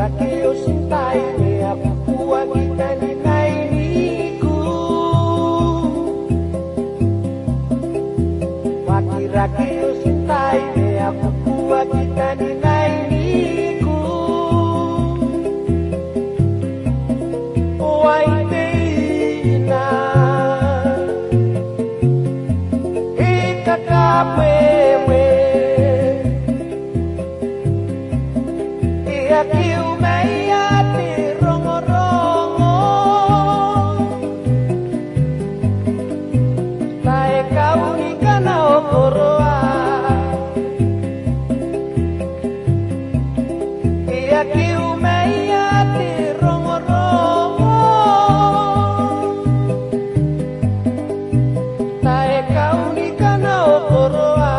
Wakirake o sintai me apupua kita ni nainiku. Wakirake o sintai me apupua kita ni nainiku. Waiteina ikakapewe kiu meia rongo-rongo tae kau ikana okoroa kiu meia rongo-rongo tae kau ikana okoroa.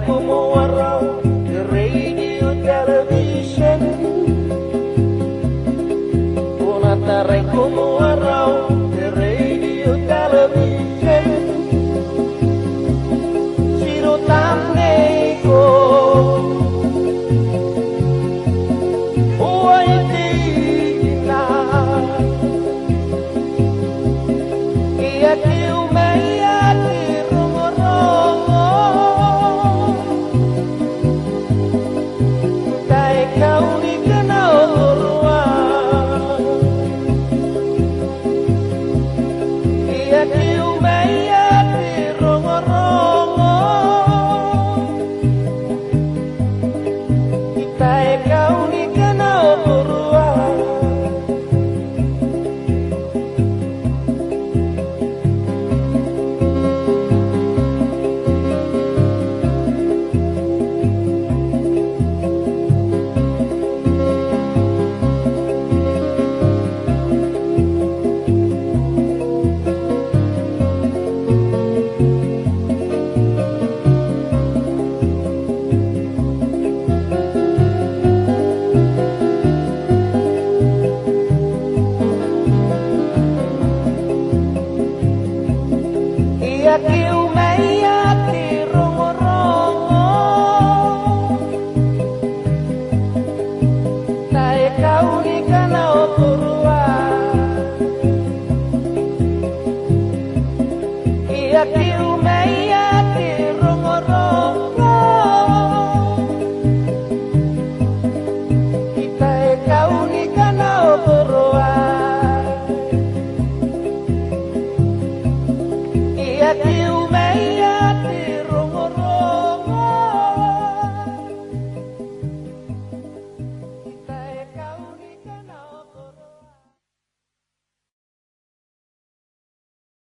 Como around the radio television, una tarai como around the radio television. Siro tamneko, oi tina, ia tiu meia ti rongo-rongo. Kau ikana okoroa ia kiu meia ti rongo-rongo itae kau ikana okoroa. Ia kiu mei